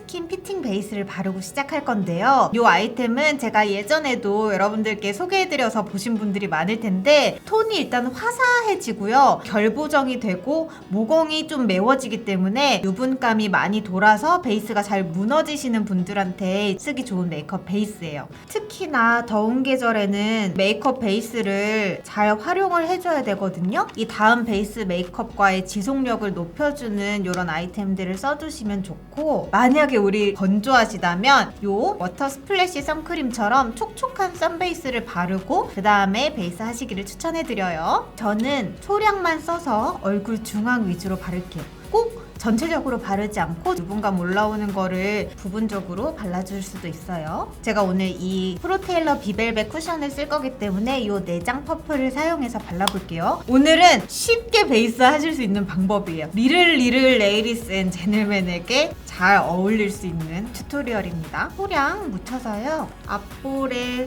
스킨 피팅 베이스를 바르고 시작할 건데요. 이 아이템은 제가 예전에도 여러분들께 소개해드려서 보신 분들이 많을 텐데 톤이 일단 화사해지고요. 결 보정이 되고 모공이 좀 매워지기 때문에 유분감이 많이 돌아서 베이스가 잘 무너지시는 분들한테 쓰기 좋은 메이크업 베이스예요. 특히나 더운 계절에는 메이크업 베이스를 잘 활용을 해줘야 되거든요. 이 다음 베이스 메이크업과의 지속력을 높여주는 이런 아이템들을 써주시면 좋고, 만약에 우리 건조하시다면 요 워터 스플래시 선크림처럼 촉촉한 선베이스를 바르고 그 다음에 베이스 하시기를 추천해드려요. 저는 소량만 써서 얼굴 중앙 위주로 바를게요. 꼭 전체적으로 바르지 않고 유분감 올라오는 거를 부분적으로 발라줄 수도 있어요. 제가 오늘 이 프로테일러 비벨벳 쿠션을 쓸 거기 때문에 이 내장 퍼플을 사용해서 발라볼게요. 오늘은 쉽게 베이스 하실 수 있는 방법이에요. 리를 레이리스 앤 젠틀맨에게 잘 어울릴 수 있는 튜토리얼입니다. 소량 묻혀서요. 앞볼에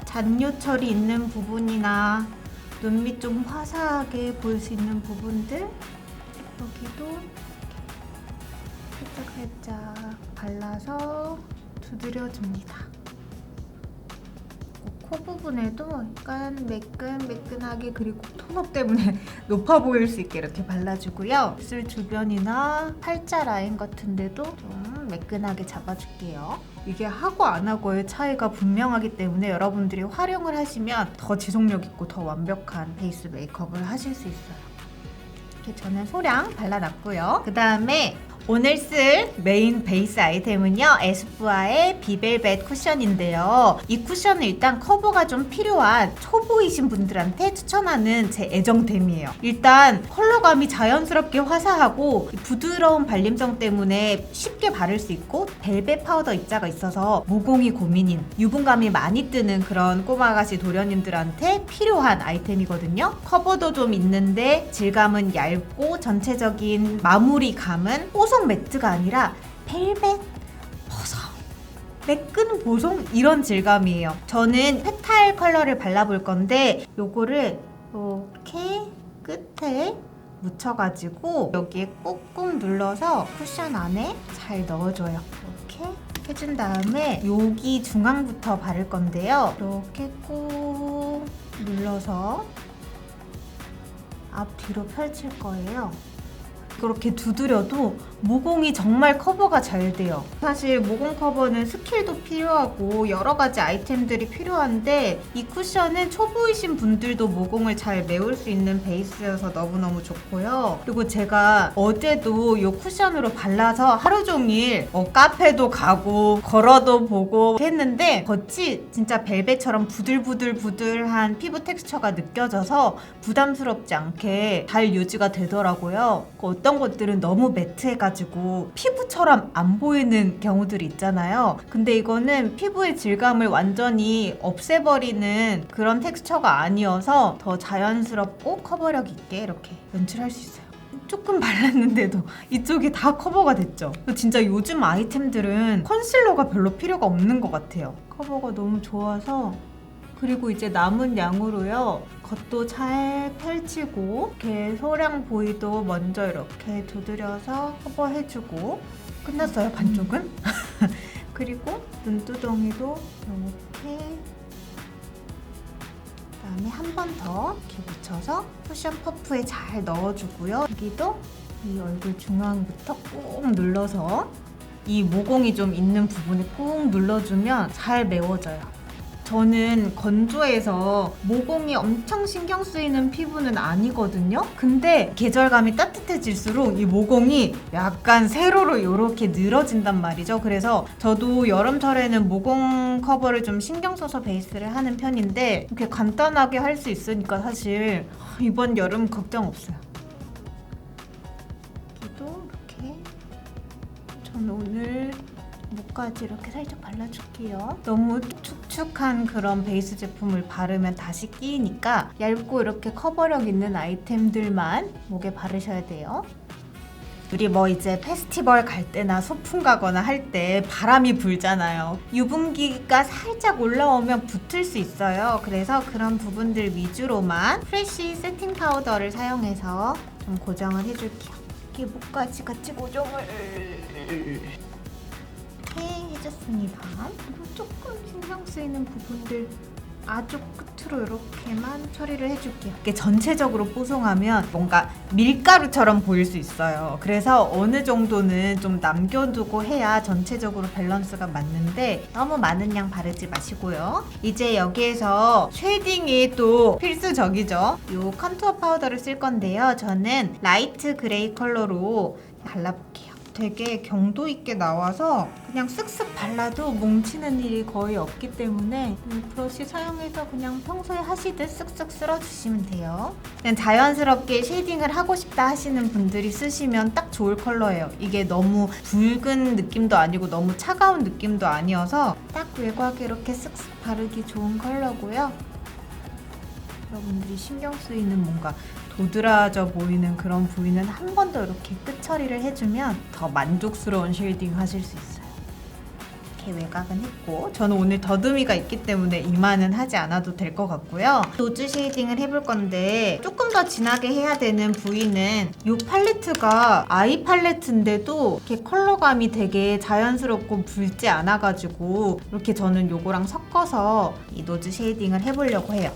잔요철이 있는 부분이나 눈밑 좀 화사하게 보일 수 있는 부분들, 여기도 살짝 발라서 두드려줍니다. 코 부분에도 약간 매끈매끈하게, 그리고 톤업 때문에 높아 보일 수 있게 이렇게 발라주고요. 입술 주변이나 팔자 라인 같은 데도 좀 매끈하게 잡아줄게요. 이게 하고 안 하고의 차이가 분명하기 때문에 여러분들이 활용을 하시면 더 지속력 있고 더 완벽한 베이스 메이크업을 하실 수 있어요. 이렇게 저는 소량 발라놨고요. 그 다음에 오늘 쓸 메인 베이스 아이템은요, 에스쁘아의 비벨벳 쿠션인데요. 이 쿠션은 일단 커버가 좀 필요한 초보이신 분들한테 추천하는 제 애정템이에요. 일단 컬러감이 자연스럽게 화사하고 부드러운 발림성 때문에 쉽게 바를 수 있고, 벨벳 파우더 입자가 있어서 모공이 고민인, 유분감이 많이 뜨는 그런 꼬마가시 도련님들한테 필요한 아이템이거든요. 커버도 좀 있는데 질감은 얇고 전체적인 마무리감은 뽀송 매트가 아니라 벨벳 보송, 매끈 보송, 이런 질감이에요. 저는 페탈 컬러를 발라볼 건데 요거를 이렇게 끝에 묻혀가지고 여기에 꾹꾹 눌러서 쿠션 안에 잘 넣어줘요. 이렇게 해준 다음에 여기 중앙부터 바를 건데요. 이렇게 꾹 눌러서 앞뒤로 펼칠 거예요. 그렇게 두드려도 모공이 정말 커버가 잘 돼요. 사실 모공 커버는 스킬도 필요하고 여러 가지 아이템들이 필요한데 이 쿠션은 초보이신 분들도 모공을 잘 메울 수 있는 베이스여서 너무너무 좋고요. 그리고 제가 어제도 이 쿠션으로 발라서 하루 종일 카페도 가고 걸어도 보고 했는데 겉이 진짜 벨벳처럼 부들부들한 피부 텍스처가 느껴져서 부담스럽지 않게 잘 유지가 되더라고요. 어떤 것들은 너무 매트해가지고 피부처럼 안 보이는 경우들이 있잖아요. 근데 이거는 피부의 질감을 완전히 없애버리는 그런 텍스처가 아니어서 더 자연스럽고 커버력 있게 이렇게 연출할 수 있어요. 조금 발랐는데도 이쪽이 다 커버가 됐죠. 진짜 요즘 아이템들은 컨실러가 별로 필요가 없는 것 같아요. 커버가 너무 좋아서. 그리고 이제 남은 양으로요, 겉도 잘 펼치고 이렇게 소량 보이도 먼저 이렇게 두드려서 커버해주고 끝났어요, 반쪽은. 그리고 눈두덩이도 이렇게, 그다음에 한 번 더 이렇게 묻혀서 쿠션 퍼프에 잘 넣어주고요. 여기도 이 얼굴 중앙부터 꾹 눌러서 이 모공이 좀 있는 부분에 꾹 눌러주면 잘 메워져요. 저는 건조해서 모공이 엄청 신경 쓰이는 피부는 아니거든요. 근데 계절감이 따뜻해질수록 이 모공이 약간 세로로 이렇게 늘어진단 말이죠. 그래서 저도 여름철에는 모공 커버를 좀 신경 써서 베이스를 하는 편인데 이렇게 간단하게 할 수 있으니까 사실 이번 여름 걱정 없어요. 여기도 이렇게 저는 오늘 목까지 이렇게 살짝 발라줄게요. 너무 축축한 그런 베이스 제품을 바르면 다시 끼니까 얇고 이렇게 커버력 있는 아이템들만 목에 바르셔야 돼요. 우리 이제 페스티벌 갈 때나 소풍 가거나 할 때 바람이 불잖아요. 유분기가 살짝 올라오면 붙을 수 있어요. 그래서 그런 부분들 위주로만 프레쉬 세팅 파우더를 사용해서 좀 고정을 해줄게요. 이렇게 목까지 같이 고정을 해줬습니다. 그리고 조금 신경 쓰이는 부분들 아주 끝으로 이렇게만 처리를 해줄게요. 이게 전체적으로 뽀송하면 뭔가 밀가루처럼 보일 수 있어요. 그래서 어느 정도는 좀 남겨두고 해야 전체적으로 밸런스가 맞는데 너무 많은 양 바르지 마시고요. 이제 여기에서 쉐이딩이 또 필수적이죠. 이 컨투어 파우더를 쓸 건데요. 저는 라이트 그레이 컬러로 발라볼게요. 되게 경도 있게 나와서 그냥 쓱쓱 발라도 뭉치는 일이 거의 없기 때문에 브러쉬 사용해서 그냥 평소에 하시듯 쓱쓱 쓸어주시면 돼요. 그냥 자연스럽게 쉐이딩을 하고 싶다 하시는 분들이 쓰시면 딱 좋을 컬러예요. 이게 너무 붉은 느낌도 아니고 너무 차가운 느낌도 아니어서 딱 외곽에 이렇게 쓱쓱 바르기 좋은 컬러고요. 여러분들이 신경 쓰이는 뭔가 도드라져 보이는 그런 부위는 한 번 더 이렇게 끝 처리를 해주면 더 만족스러운 쉐이딩 하실 수 있어요. 이렇게 외곽은 했고, 저는 오늘 더듬이가 있기 때문에 이마는 하지 않아도 될 것 같고요. 노즈 쉐이딩을 해볼 건데 조금 더 진하게 해야 되는 부위는 이 팔레트가 아이 팔레트인데도 이렇게 컬러감이 되게 자연스럽고 붉지 않아가지고 이렇게 저는 요거랑 섞어서 이 노즈 쉐이딩을 해보려고 해요.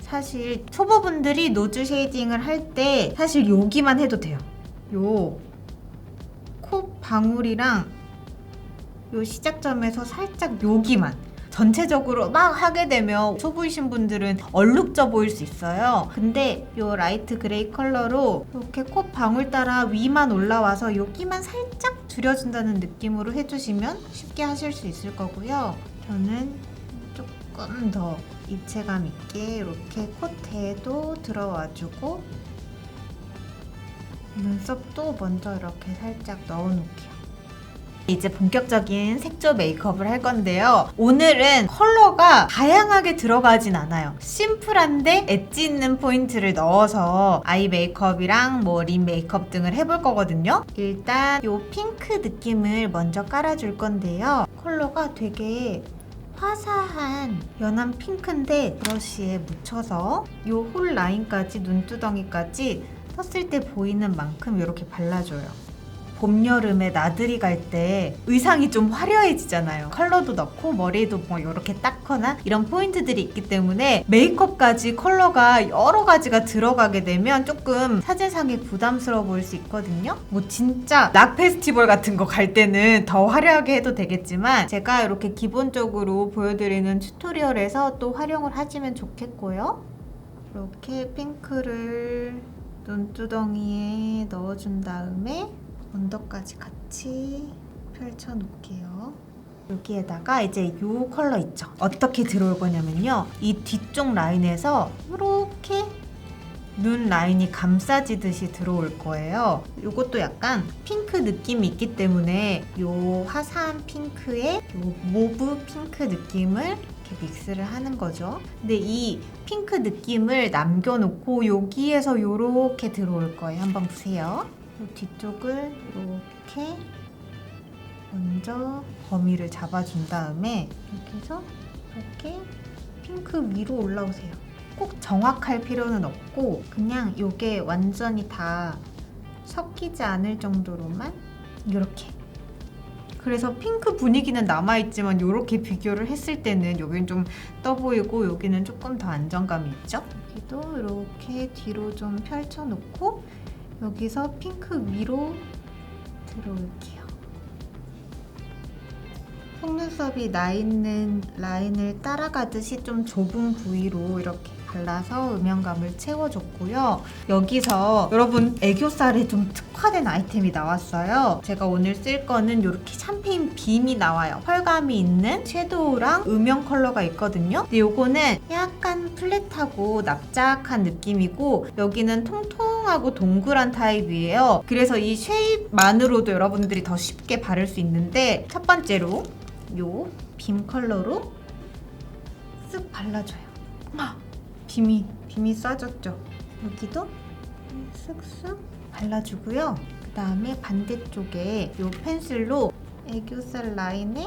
사실 초보분들이 노즈 쉐이딩을 할 때 사실 여기만 해도 돼요. 요 코 방울이랑 요 시작점에서 살짝 여기만, 전체적으로 막 하게 되면 초보이신 분들은 얼룩져 보일 수 있어요. 근데 요 라이트 그레이 컬러로 이렇게 코 방울 따라 위만 올라와서 여기만 살짝 줄여준다는 느낌으로 해주시면 쉽게 하실 수 있을 거고요. 저는 조금 더 입체감 있게 이렇게 콧대에도 들어와주고 눈썹도 먼저 이렇게 살짝 넣어놓을게요. 이제 본격적인 색조 메이크업을 할 건데요. 오늘은 컬러가 다양하게 들어가진 않아요. 심플한데 엣지 있는 포인트를 넣어서 아이 메이크업이랑 뭐 립 메이크업 등을 해볼 거거든요. 일단 이 핑크 느낌을 먼저 깔아줄 건데요. 컬러가 되게 화사한 연한 핑크인데 브러쉬에 묻혀서 이 홀 라인까지, 눈두덩이까지 썼을 때 보이는 만큼 이렇게 발라줘요. 봄, 여름에 나들이 갈 때 의상이 좀 화려해지잖아요. 컬러도 넣고 머리에도 뭐 이렇게 닦거나 이런 포인트들이 있기 때문에 메이크업까지 컬러가 여러 가지가 들어가게 되면 조금 사진상에 부담스러워 보일 수 있거든요. 뭐 진짜 락 페스티벌 같은 거 갈 때는 더 화려하게 해도 되겠지만 제가 이렇게 기본적으로 보여드리는 튜토리얼에서 또 활용을 하시면 좋겠고요. 이렇게 핑크를 눈두덩이에 넣어준 다음에 언더까지 같이 펼쳐 놓을게요. 여기에다가 이제 이 컬러 있죠? 어떻게 들어올 거냐면요. 이 뒤쪽 라인에서 이렇게 눈 라인이 감싸지듯이 들어올 거예요. 이것도 약간 핑크 느낌이 있기 때문에 이 화사한 핑크에 이 모브 핑크 느낌을 이렇게 믹스를 하는 거죠. 근데 이 핑크 느낌을 남겨놓고 여기에서 이렇게 들어올 거예요. 한번 보세요. 뒤쪽을 이렇게 먼저 범위를 잡아준 다음에 이렇게 해서 이렇게 핑크 위로 올라오세요. 꼭 정확할 필요는 없고 그냥 이게 완전히 다 섞이지 않을 정도로만 이렇게. 그래서 핑크 분위기는 남아있지만 이렇게 비교를 했을 때는 여기는 좀 떠 보이고 여기는 조금 더 안정감이 있죠. 여기도 이렇게 뒤로 좀 펼쳐놓고 여기서 핑크 위로 들어올게요. 속눈썹이 나 있는 라인을 따라가듯이 좀 좁은 부위로 이렇게 발라서 음영감을 채워줬고요. 여기서 여러분 애교살에 좀 특화된 아이템이 나왔어요. 제가 오늘 쓸 거는 이렇게 샴페인 빔이 나와요. 펄감이 있는 섀도우랑 음영 컬러가 있거든요. 근데 요거는 약간 플랫하고 납작한 느낌이고 여기는 통통하고 동그란 타입이에요. 그래서 이 쉐입만으로도 여러분들이 더 쉽게 바를 수 있는데 첫 번째로 요 빔 컬러로 쓱 발라줘요. 빔이 쏴졌죠? 여기도 쓱쓱 발라주고요. 그 다음에 반대쪽에 이 펜슬로 애교살 라인에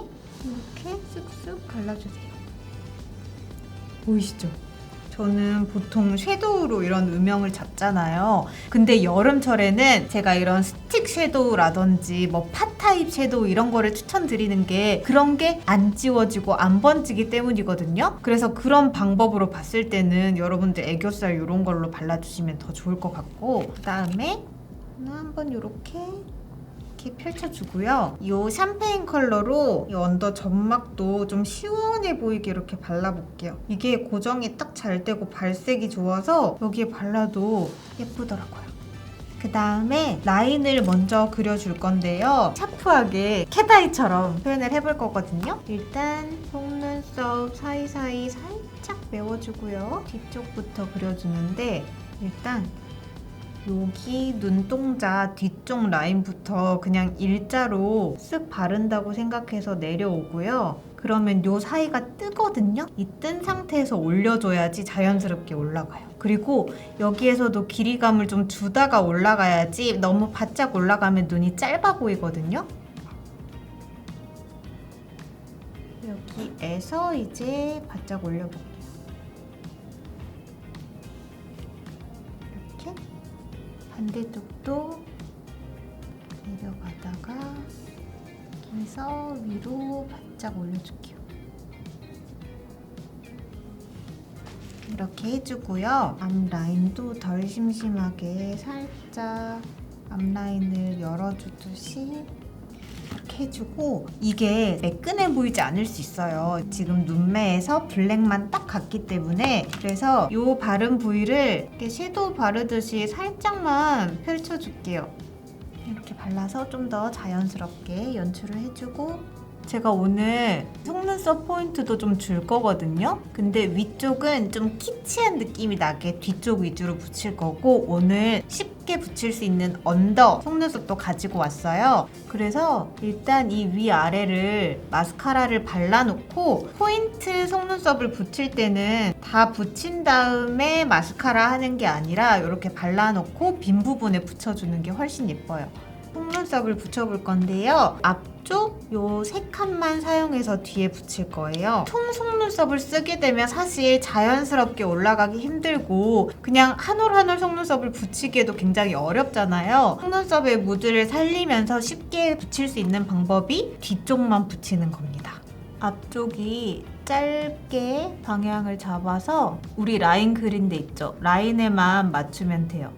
이렇게 쓱쓱 발라주세요. 보이시죠? 저는 보통 섀도우로 이런 음영을 잡잖아요. 근데 여름철에는 제가 이런 스틱 섀도우라든지 뭐 팟 타입 섀도우 이런 거를 추천드리는 게 그런 게 안 지워지고 안 번지기 때문이거든요. 그래서 그런 방법으로 봤을 때는 여러분들 애교살 이런 걸로 발라주시면 더 좋을 것 같고, 그 다음에 한번 이렇게 펼쳐주고요. 이 샴페인 컬러로 이 언더 점막도 좀 시원해 보이게 이렇게 발라볼게요. 이게 고정이 딱 잘 되고 발색이 좋아서 여기에 발라도 예쁘더라고요. 그 다음에 라인을 먼저 그려줄 건데요. 샤프하게 캣아이처럼 표현을 해볼 거거든요. 일단 속눈썹 사이사이 살짝 메워주고요. 뒤쪽부터 그려주는데 일단 여기 눈동자 뒤쪽 라인부터 그냥 일자로 쓱 바른다고 생각해서 내려오고요. 그러면 요 사이가 뜨거든요? 이 뜬 상태에서 올려줘야지 자연스럽게 올라가요. 그리고 여기에서도 길이감을 좀 주다가 올라가야지 너무 바짝 올라가면 눈이 짧아 보이거든요? 여기에서 이제 바짝 올려볼게요. 이렇게 반대쪽도 내려가다가 여기서 위로 바짝 올려줄게요. 이렇게 해주고요. 앞라인도 덜 심심하게 살짝 앞라인을 열어주듯이 이렇게 해주고, 이게 매끈해 보이지 않을 수 있어요. 지금 눈매에서 블랙만 딱 갔기 때문에. 그래서 이 바른 부위를 이렇게 섀도우 바르듯이 살짝만 펼쳐줄게요. 이렇게 발라서 좀 더 자연스럽게 연출을 해주고, 제가 오늘 속눈썹 포인트도 좀 줄 거거든요. 근데 위쪽은 좀 키치한 느낌이 나게 뒤쪽 위주로 붙일 거고, 오늘 쉽게 붙일 수 있는 언더 속눈썹도 가지고 왔어요. 그래서 일단 이 위아래를 마스카라를 발라놓고, 포인트 속눈썹을 붙일 때는 다 붙인 다음에 마스카라 하는 게 아니라 이렇게 발라놓고 빈 부분에 붙여주는 게 훨씬 예뻐요. 속눈썹을 붙여볼 건데요. 앞쪽 요 세 칸만 사용해서 뒤에 붙일 거예요. 통 속눈썹을 쓰게 되면 사실 자연스럽게 올라가기 힘들고 그냥 한 올 한 올 속눈썹을 붙이기에도 굉장히 어렵잖아요. 속눈썹의 무드를 살리면서 쉽게 붙일 수 있는 방법이 뒤쪽만 붙이는 겁니다. 앞쪽이 짧게 방향을 잡아서 우리 라인 그린 데 있죠? 라인에만 맞추면 돼요.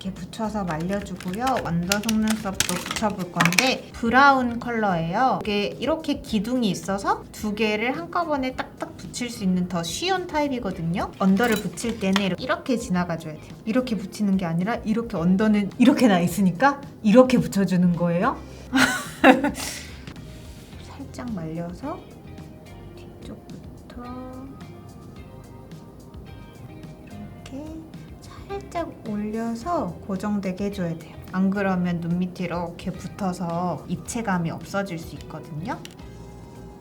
이렇게 붙여서 말려주고요. 완더 속눈썹도 붙여볼 건데 브라운 컬러예요. 이게 이렇게 기둥이 있어서 두 개를 한꺼번에 딱딱 붙일 수 있는 더 쉬운 타입이거든요. 언더를 붙일 때는 이렇게 지나가줘야 돼요. 이렇게 붙이는 게 아니라 이렇게 언더는 이렇게 나 있으니까 이렇게 붙여주는 거예요. 살짝 말려서 뒤쪽부터 이렇게 살짝 올려서 고정되게 해줘야 돼요. 안 그러면 눈 밑이 이렇게 붙어서 입체감이 없어질 수 있거든요.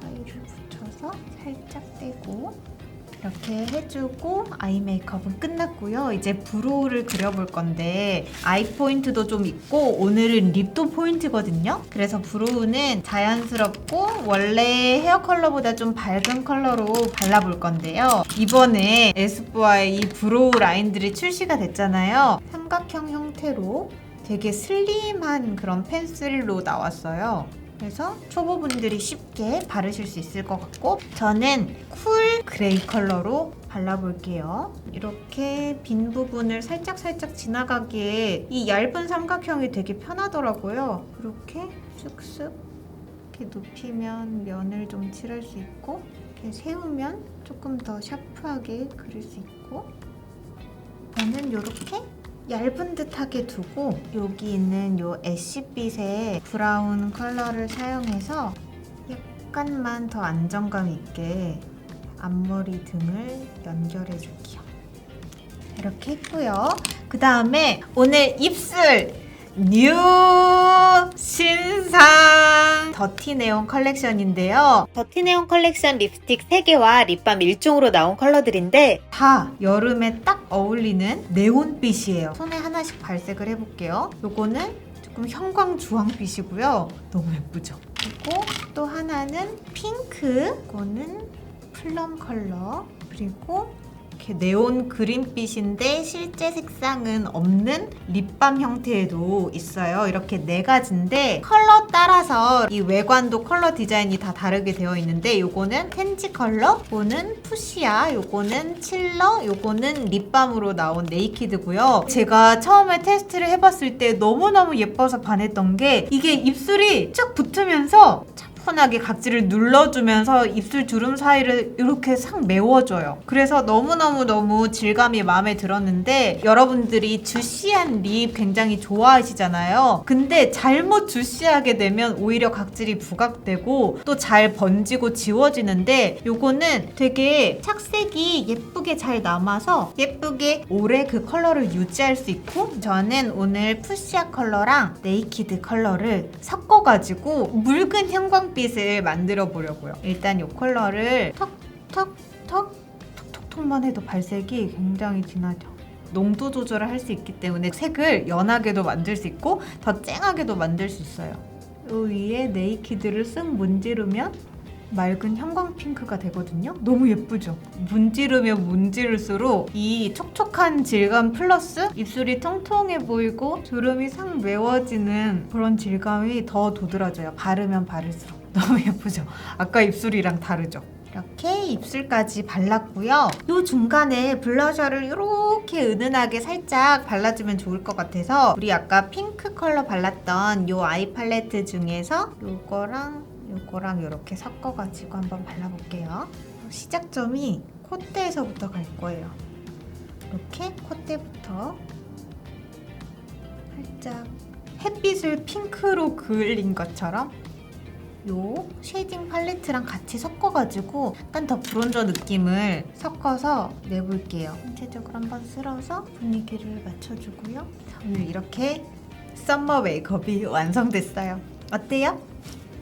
아이를 붙여서 살짝 떼고 이렇게 해주고 아이 메이크업은 끝났고요. 이제 브로우를 그려볼 건데 아이 포인트도 좀 있고 오늘은 립도 포인트거든요. 그래서 브로우는 자연스럽고 원래 헤어 컬러보다 좀 밝은 컬러로 발라볼 건데요. 이번에 에스쁘아의 이 브로우 라인들이 출시가 됐잖아요. 삼각형 형태로 되게 슬림한 그런 펜슬로 나왔어요. 그래서 초보분들이 쉽게 바르실 수 있을 것 같고, 저는 쿨 그레이 컬러로 발라볼게요. 이렇게 빈 부분을 살짝 지나가기에 이 얇은 삼각형이 되게 편하더라고요. 이렇게 쓱쓱 이렇게 눕히면 면을 좀 칠할 수 있고, 이렇게 세우면 조금 더 샤프하게 그릴 수 있고, 저는 이렇게 얇은 듯하게 두고 여기 있는 요 애쉬빛의 브라운 컬러를 사용해서 약간만 더 안정감 있게 앞머리 등을 연결해 줄게요. 이렇게 했고요. 그 다음에 오늘 입술 뉴 신상 더티 네온 컬렉션인데요. 더티 네온 컬렉션 립스틱 3개와 립밤 1종으로 나온 컬러들인데 다 여름에 딱 어울리는 네온빛이에요. 손에 하나씩 발색을 해볼게요. 요거는 조금 형광 주황빛이고요. 너무 예쁘죠? 그리고 또 하나는 핑크, 이거는 플럼 컬러, 그리고 이렇게 네온 그린빛인데 실제 색상은 없는 립밤 형태에도 있어요. 이렇게 네 가지인데 컬러 따라서 이 외관도 컬러 디자인이 다 다르게 되어 있는데 요거는 텐지 컬러, 요거는 푸시아, 요거는 칠러, 요거는 립밤으로 나온 네이키드고요. 제가 처음에 테스트를 해봤을 때 너무너무 예뻐서 반했던 게 이게 입술이 쫙 붙으면서 차분하게 각질을 눌러주면서 입술 주름 사이를 이렇게 싹 메워줘요. 그래서 너무 질감이 마음에 들었는데 여러분들이 주시한 립 굉장히 좋아하시잖아요. 근데 잘못 주시하게 되면 오히려 각질이 부각되고 또 잘 번지고 지워지는데 요거는 되게 착색이 예쁘게 잘 남아서 예쁘게 오래 그 컬러를 유지할 수 있고 저는 오늘 푸시아 컬러랑 네이키드 컬러를 섞어가지고 묽은 형광빛을 만들어 보려고요. 일단 이 컬러를 톡톡만 해도 발색이 굉장히 진하죠. 농도 조절을 할 수 있기 때문에 색을 연하게도 만들 수 있고 더 쨍하게도 만들 수 있어요. 이 위에 네이키드를 쓱 문지르면 맑은 형광 핑크가 되거든요. 너무 예쁘죠? 문지르면 문지를수록 이 촉촉한 질감 플러스 입술이 통통해 보이고 주름이 싹 메워지는 그런 질감이 더 도드라져요. 바르면 바를수록. 너무 예쁘죠? 아까 입술이랑 다르죠? 이렇게 입술까지 발랐고요. 이 중간에 블러셔를 이렇게 은은하게 살짝 발라주면 좋을 것 같아서 우리 아까 핑크 컬러 발랐던 이 아이 팔레트 중에서 이거랑 이렇게 섞어가지고 한번 발라볼게요. 시작점이 콧대에서부터 갈 거예요. 이렇게 콧대부터 살짝 햇빛을 핑크로 그을린 것처럼 요 쉐이딩 팔레트랑 같이 섞어가지고 약간 더 브론저 느낌을 섞어서 내볼게요. 전체적으로 한번 쓸어서 분위기를 맞춰주고요. 오늘 이렇게 썸머 메이크업이 완성됐어요. 어때요?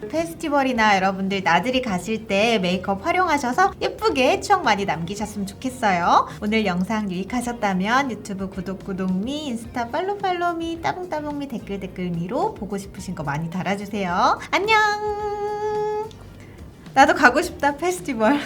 페스티벌이나 여러분들 나들이 가실 때 메이크업 활용하셔서 예쁘게 추억 많이 남기셨으면 좋겠어요. 오늘 영상 유익하셨다면 유튜브 구독미, 인스타 팔로우미, 따봉따봉미, 댓글미로 보고 싶으신 거 많이 달아주세요. 안녕! 나도 가고 싶다, 페스티벌.